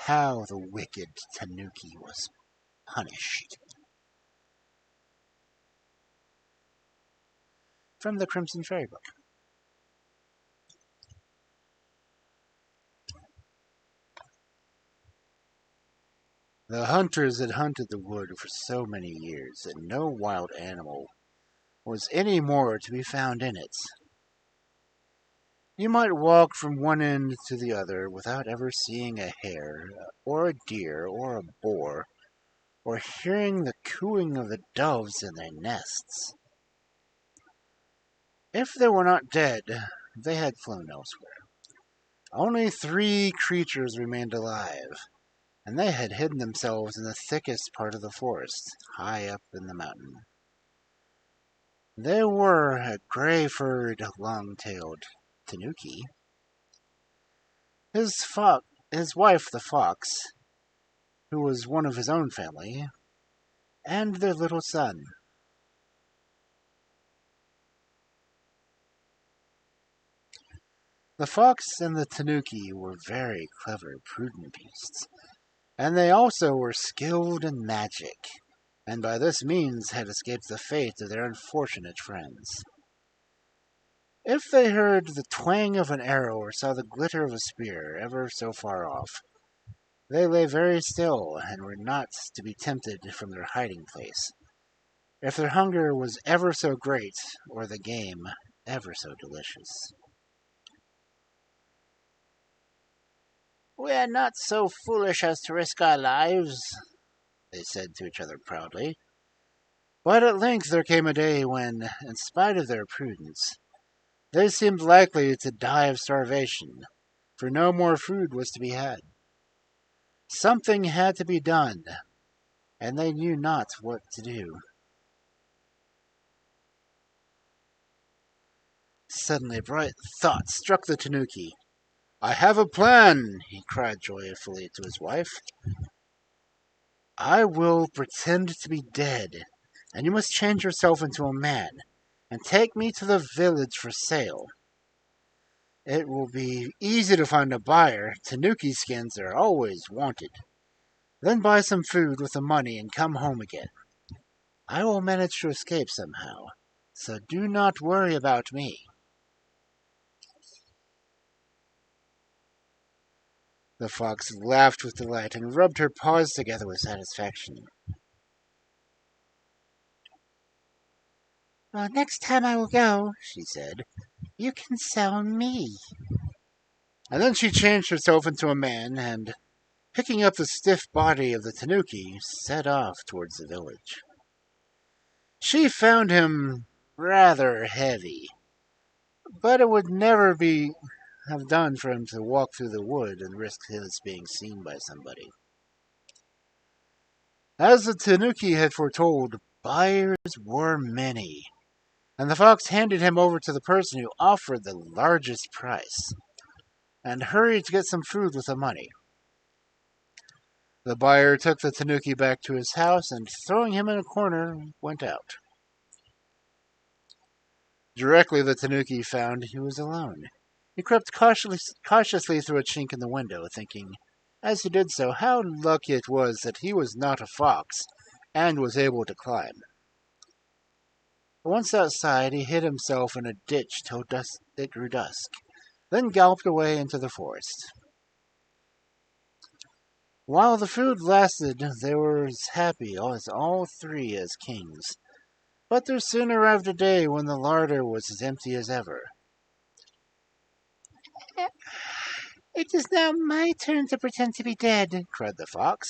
how the wicked Tanuki was punished. From the Crimson Fairy Book. The hunters had hunted the wood for so many years that no wild animal was any more to be found in it. You might walk from one end to the other without ever seeing a hare, or a deer, or a boar, or hearing the cooing of the doves in their nests. If they were not dead, they had flown elsewhere. Only 3 creatures remained alive, and they had hidden themselves in the thickest part of the forest, high up in the mountain. They were a gray-furred, long-tailed Tanuki, his wife the fox, who was one of his own family, and their little son. The fox and the Tanuki were very clever, prudent beasts, and they also were skilled in magic, and by this means had escaped the fate of their unfortunate friends. If they heard the twang of an arrow or saw the glitter of a spear ever so far off, they lay very still and were not to be tempted from their hiding place, if their hunger was ever so great or the game ever so delicious. "We are not so foolish as to risk our lives," they said to each other proudly. But at length there came a day when, in spite of their prudence, they seemed likely to die of starvation, for no more food was to be had. Something had to be done, and they knew not what to do. Suddenly a bright thought struck the Tanuki. "I have a plan," he cried joyfully to his wife. "I will pretend to be dead, and you must change yourself into a man, and take me to the village for sale. It will be easy to find a buyer. Tanuki skins are always wanted. Then buy some food with the money and come home again. I will manage to escape somehow, so do not worry about me." The fox laughed with delight and rubbed her paws together with satisfaction. "Well, next time I will go," she said. "You can sell me." And then she changed herself into a man and, picking up the stiff body of the Tanuki, set off towards the village. She found him rather heavy, but it would never have done for him to walk through the wood and risk his being seen by somebody. As the Tanuki had foretold, buyers were many, and the fox handed him over to the person who offered the largest price, and hurried to get some food with the money. The buyer took the Tanuki back to his house and, throwing him in a corner, went out. Directly the Tanuki found he was alone. He crept cautiously through a chink in the window, thinking, as he did so, how lucky it was that he was not a fox and was able to climb. Once outside, he hid himself in a ditch till it grew dusk, then galloped away into the forest. While the food lasted, they were as happy as all 3 as kings, but there soon arrived a day when the larder was as empty as ever. "It is now my turn to pretend to be dead," cried the fox.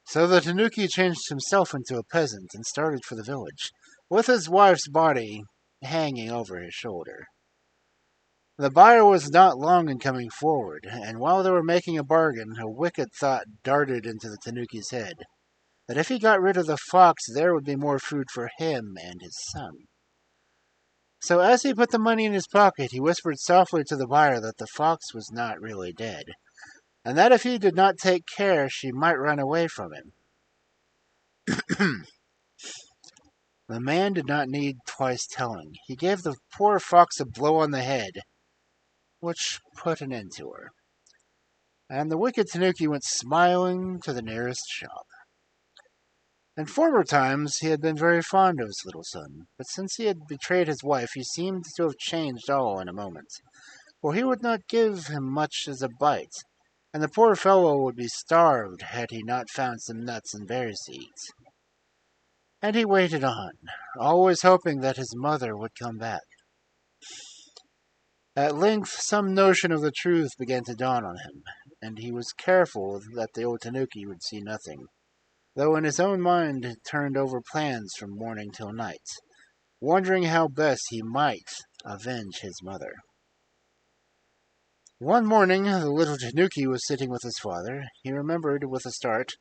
So the Tanuki changed himself into a peasant and started for the village, with his wife's body hanging over his shoulder. The buyer was not long in coming forward, and while they were making a bargain, a wicked thought darted into the Tanuki's head, that if he got rid of the fox, there would be more food for him and his son. So as he put the money in his pocket, he whispered softly to the buyer that the fox was not really dead, and that if he did not take care, she might run away from him. The man did not need twice telling. He gave the poor fox a blow on the head, which put an end to her, and the wicked Tanuki went smiling to the nearest shop. In former times he had been very fond of his little son, but since he had betrayed his wife he seemed to have changed all in a moment, for he would not give him much as a bite, and the poor fellow would be starved had he not found some nuts and berries to eat. And he waited on, always hoping that his mother would come back. At length some notion of the truth began to dawn on him, and he was careful that the old Tanuki would see nothing, though in his own mind turned over plans from morning till night, wondering how best he might avenge his mother. One morning the little Tanuki was sitting with his father. He remembered with a start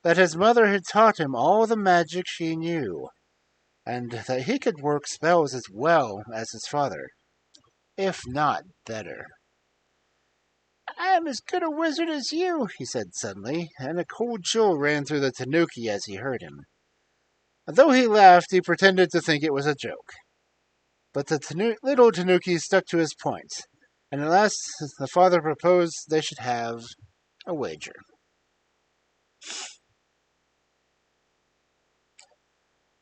that his mother had taught him all the magic she knew, and that he could work spells as well as his father, if not better. "I am as good a wizard as you," he said suddenly, and a cold chill ran through the Tanuki as he heard him. Though he laughed, he pretended to think it was a joke. But the little Tanuki stuck to his point, and at last the father proposed they should have a wager.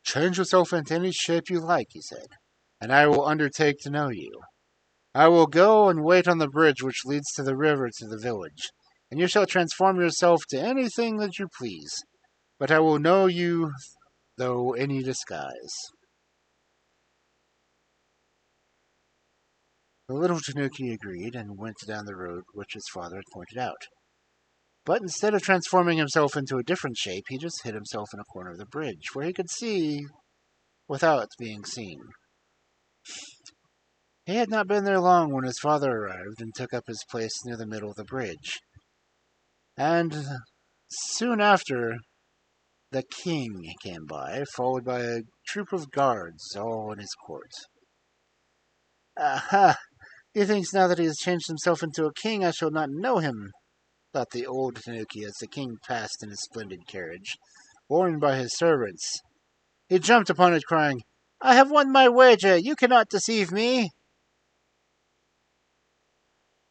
"Change yourself into any shape you like," he said, "and I will undertake to know you. I will go and wait on the bridge which leads to the river to the village, and you shall transform yourself to anything that you please, but I will know you though any disguise." The little Tanuki agreed and went down the road which his father had pointed out. But instead of transforming himself into a different shape, he just hid himself in a corner of the bridge, where he could see without being seen. He had not been there long when his father arrived and took up his place near the middle of the bridge. And soon after, the king came by, followed by a troop of guards, all in his court. "Aha! He thinks now that he has changed himself into a king I shall not know him," thought the old Tanuki as the king passed in his splendid carriage, borne by his servants. He jumped upon it, crying, "I have won my wager! You cannot deceive me!"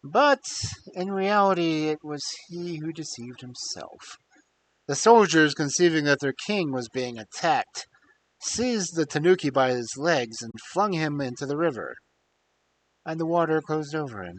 But in reality it was he who deceived himself. The soldiers, conceiving that their king was being attacked, seized the Tanuki by his legs and flung him into the river, and the water closed over him.